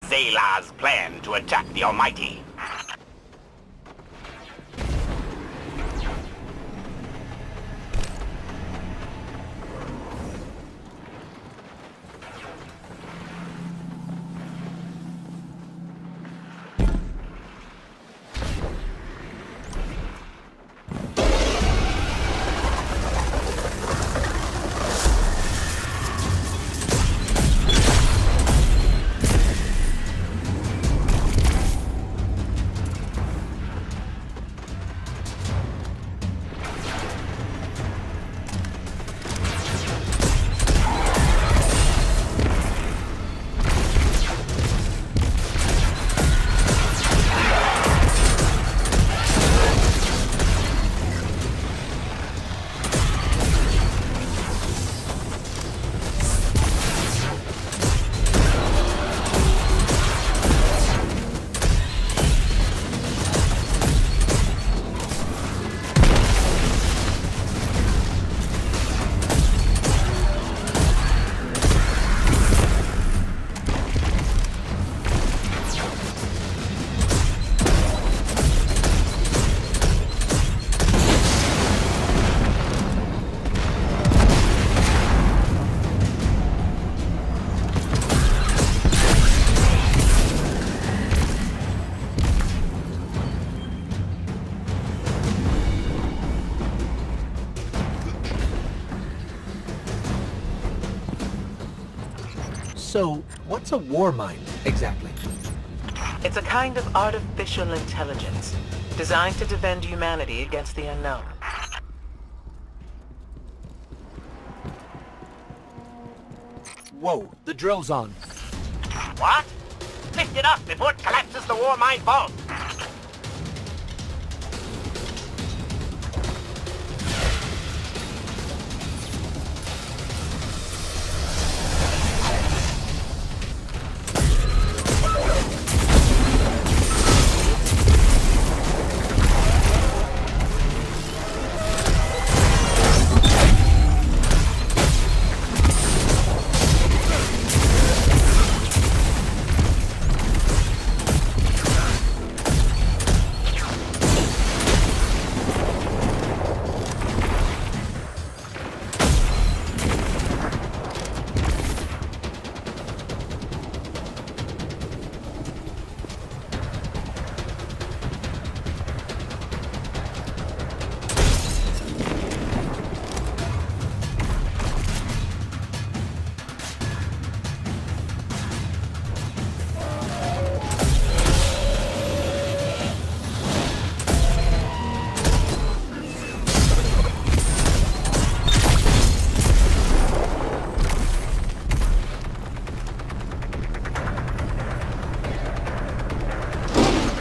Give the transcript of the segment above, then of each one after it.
Zayla's plan to attack the Almighty. So, what's a war mind, exactly? It's a kind of artificial intelligence designed to defend humanity against the unknown. Whoa, the drill's on. What? Lift it up before it collapses the war mine vault.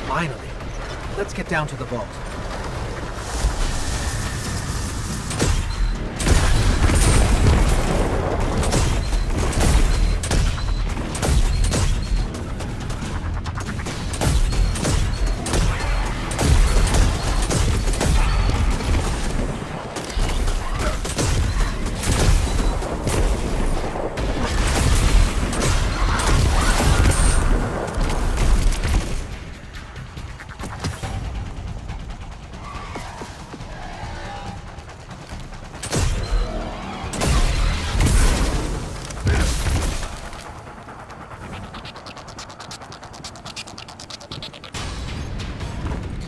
Finally. Let's get down to the vault.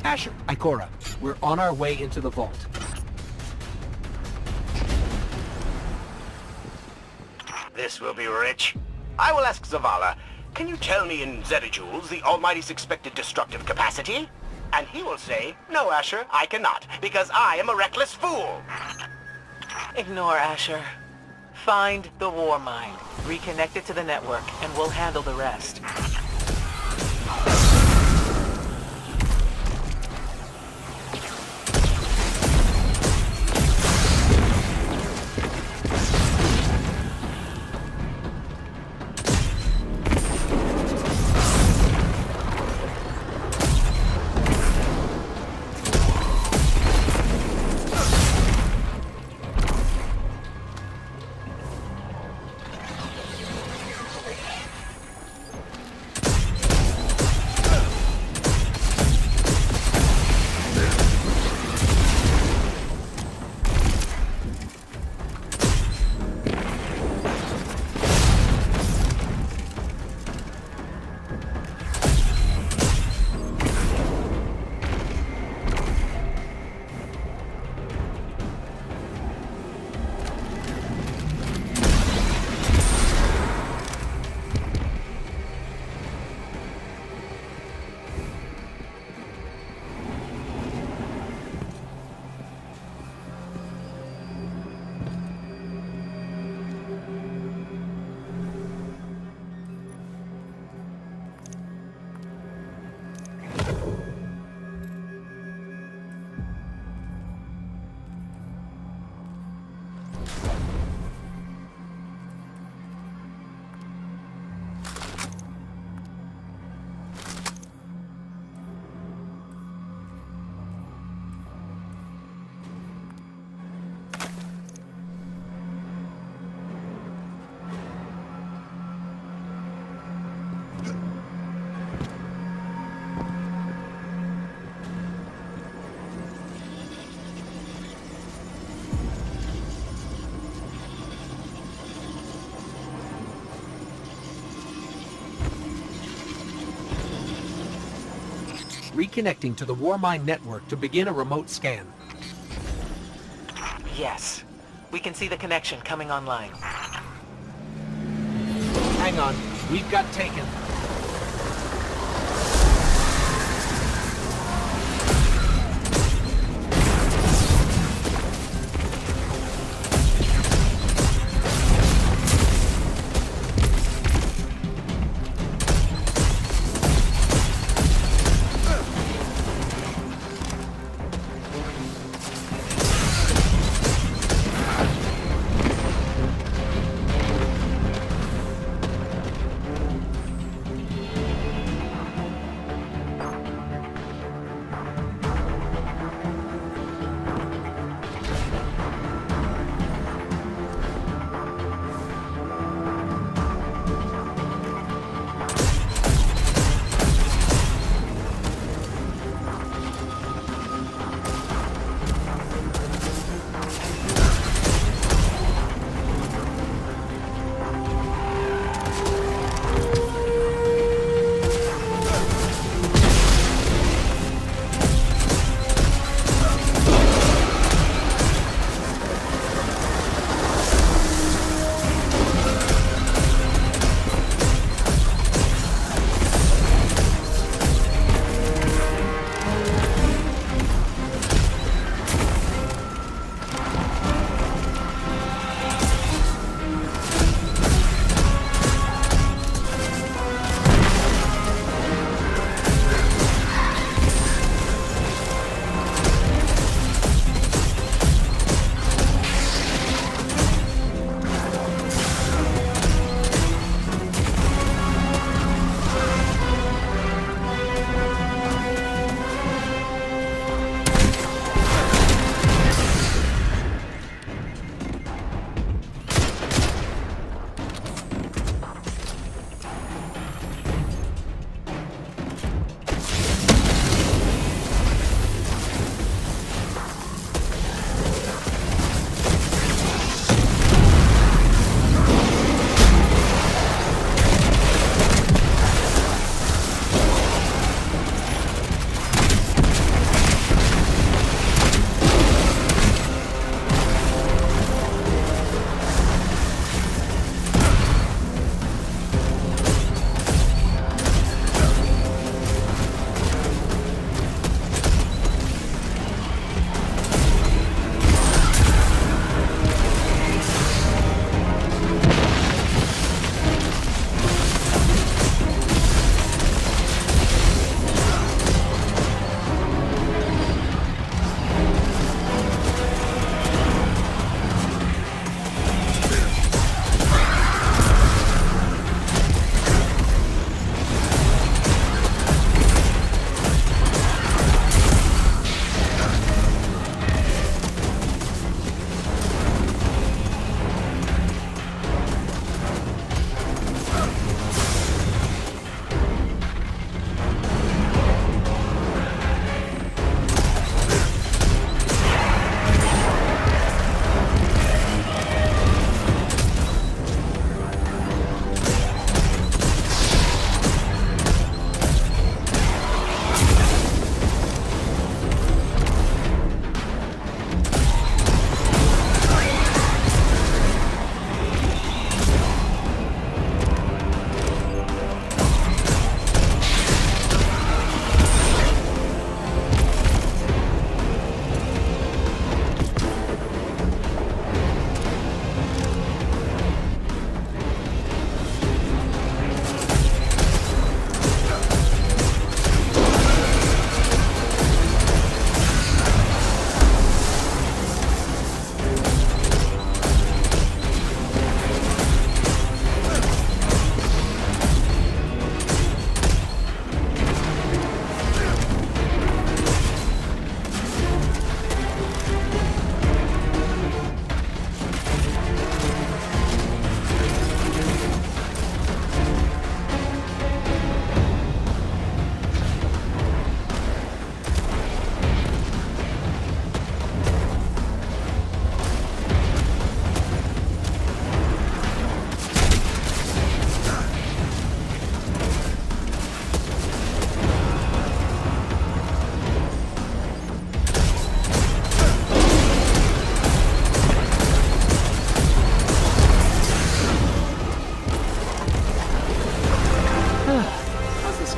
Asher, Ikora, we're on our way into the vault. This will be rich. I will ask Zavala, can you tell me in zetajoules the Almighty's expected destructive capacity? And he will say, no, Asher, I cannot, because I am a reckless fool. Ignore Asher. Find the war mind, reconnect it to the network, and we'll handle the rest. Reconnecting to the Warmind network to begin a remote scan. Yes. We can see the connection coming online. Hang on. We've got taken.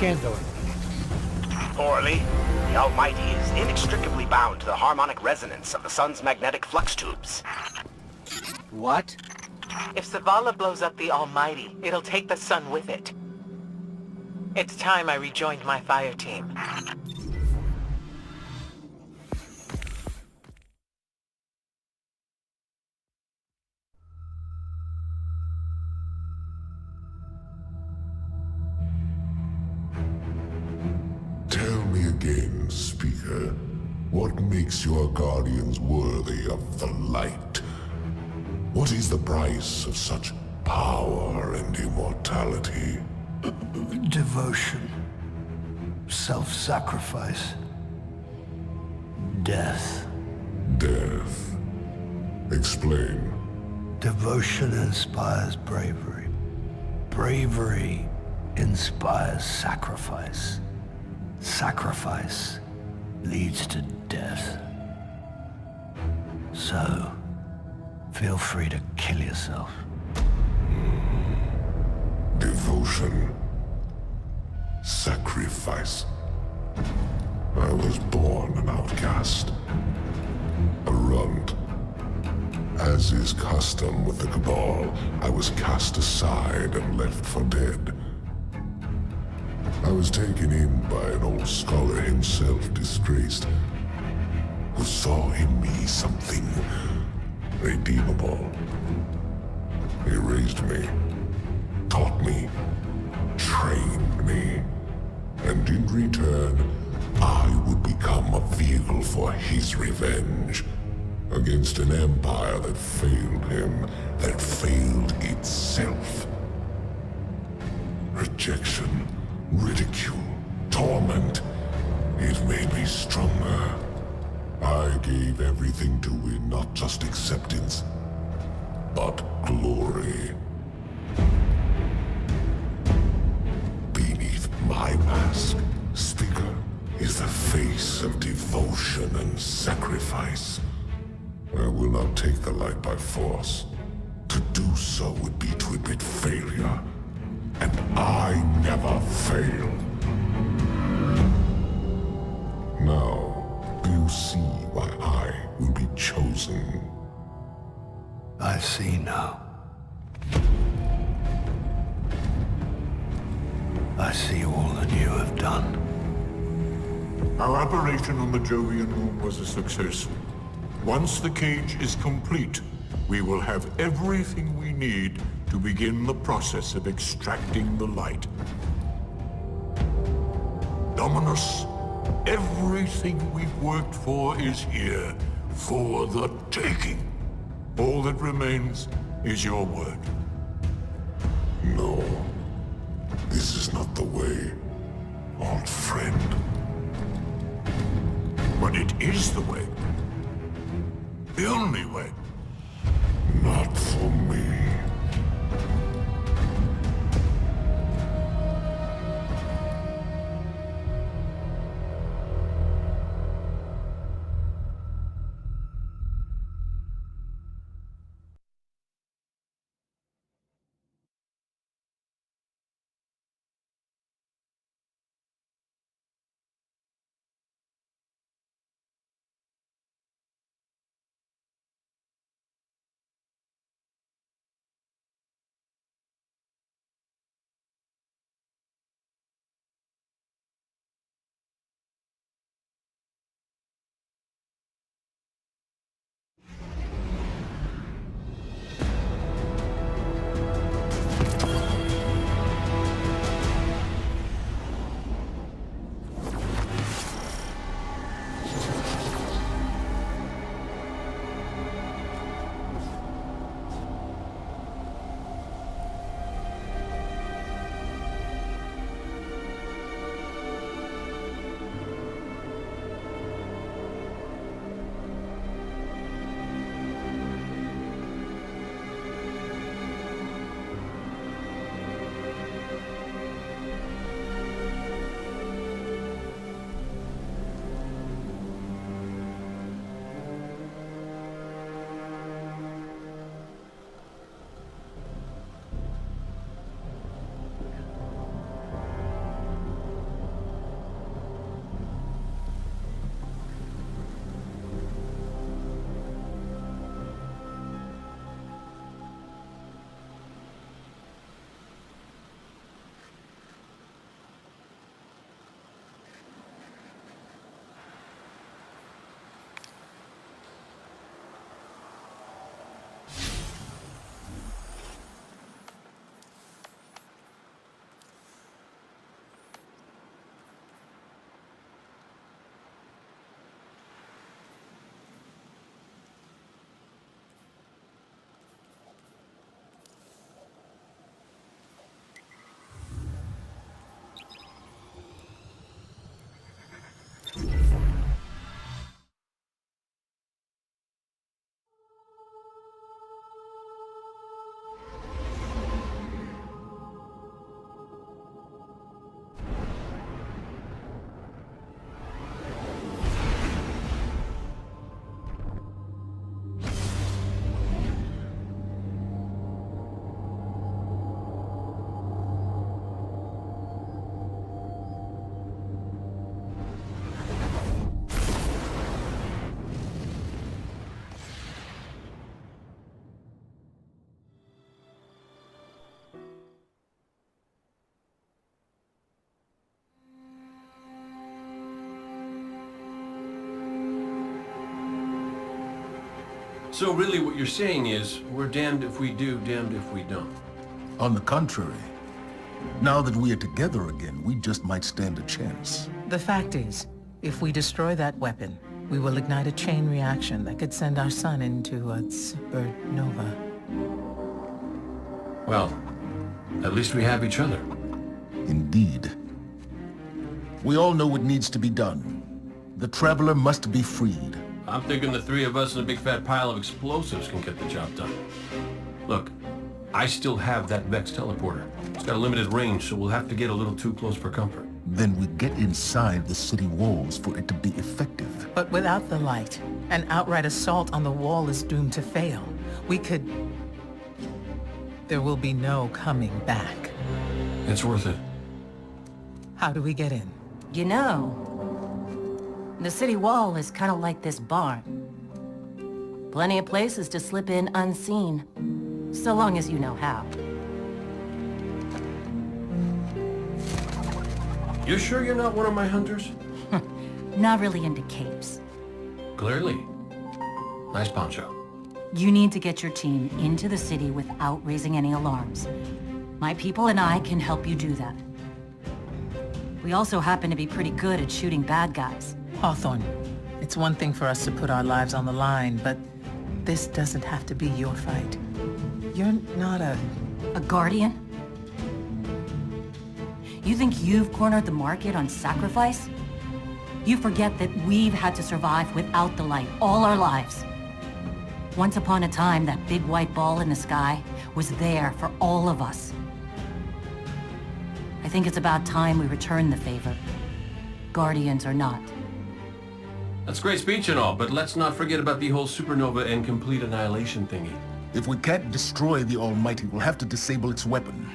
scan going? Poorly. The Almighty is inextricably bound to the harmonic resonance of the sun's magnetic flux tubes. What? If Zavala blows up the Almighty, it'll take the sun with it. It's time I rejoined my fire team. Tell me again, Speaker, what makes your guardians worthy of the light? What is the price of such power and immortality? Devotion. Self-sacrifice. Death. Death. Explain. Devotion inspires bravery. Bravery inspires sacrifice. Sacrifice leads to death. So, feel free to kill yourself. Devotion. Sacrifice. I was born an outcast. A runt. As is custom with the Cabal, I was cast aside and left for dead. I was taken in by an old scholar himself, disgraced, who saw in me something redeemable. He raised me, taught me, trained me, and in return, I would become a vehicle for his revenge against an empire that failed him, that failed itself. Rejection, ridicule, torment. It made me stronger. I gave everything to win not just acceptance, but glory. Beneath my mask, Speaker, is the face of devotion and sacrifice. I will not take the light by force. To do so would be to admit failure. And I never fail. Now, do you see why I will be chosen? I see now. I see all that you have done. Our operation on the Jovian moon was a success. Once the cage is complete, we will have everything we need to begin the process of extracting the light. Dominus, everything we've worked for is here, for the taking. All that remains is your word. No. This is not the way, old friend. But it is the way. The only way. Not for me. So really what you're saying is, we're damned if we do, damned if we don't. On the contrary, now that we are together again, we just might stand a chance. The fact is, if we destroy that weapon, we will ignite a chain reaction that could send our sun into a supernova. Well, at least we have each other. Indeed. We all know what needs to be done. The Traveler must be freed. I'm thinking the three of us and a big fat pile of explosives can get the job done. Look, I still have that Vex teleporter. It's got a limited range, so we'll have to get a little too close for comfort. Then we get inside the city walls for it to be effective. But without the light, an outright assault on the wall is doomed to fail. We could... There will be no coming back. It's worth it. How do we get in? You know, the city wall is kind of like this barn. Plenty of places to slip in unseen, so long as you know how. You sure you're not one of my hunters? Not really into capes. Clearly. Nice poncho. You need to get your team into the city without raising any alarms. My people and I can help you do that. We also happen to be pretty good at shooting bad guys. Hawthorne, it's one thing for us to put our lives on the line, but this doesn't have to be your fight. You're not a guardian? You think you've cornered the market on sacrifice? You forget that we've had to survive without the light all our lives. Once upon a time, that big white ball in the sky was there for all of us. I think it's about time we return the favor. Guardians or not. That's great speech and all, but let's not forget about the whole supernova and complete annihilation thingy. If we can't destroy the Almighty, we'll have to disable its weapon.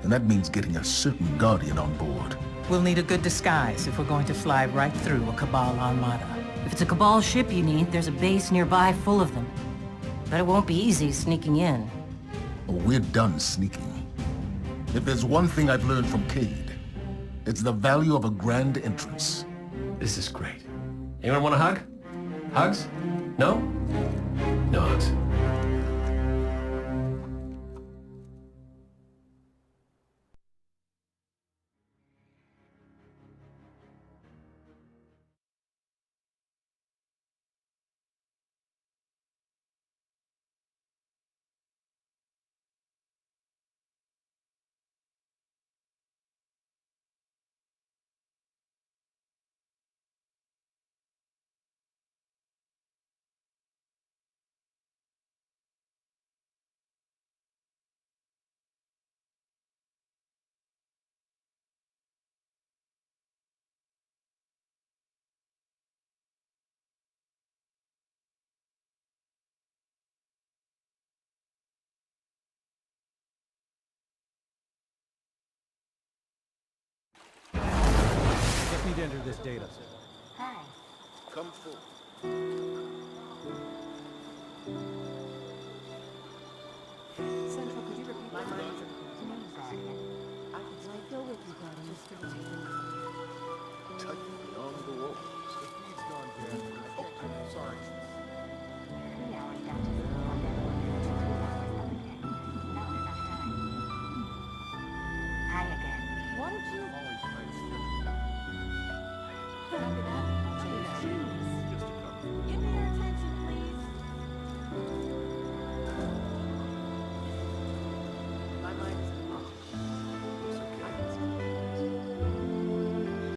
And that means getting a certain Guardian on board. We'll need a good disguise if we're going to fly right through a Cabal armada. If it's a Cabal ship you need, there's a base nearby full of them. But it won't be easy sneaking in. Oh, we're done sneaking. If there's one thing I've learned from Cade, it's the value of a grand entrance. This is great. Anyone want a hug? Hugs? No? No hugs. Get me to enter this data. Hi. Come forward. Central, could you repeat my mind? I would like to go with you, Guardian.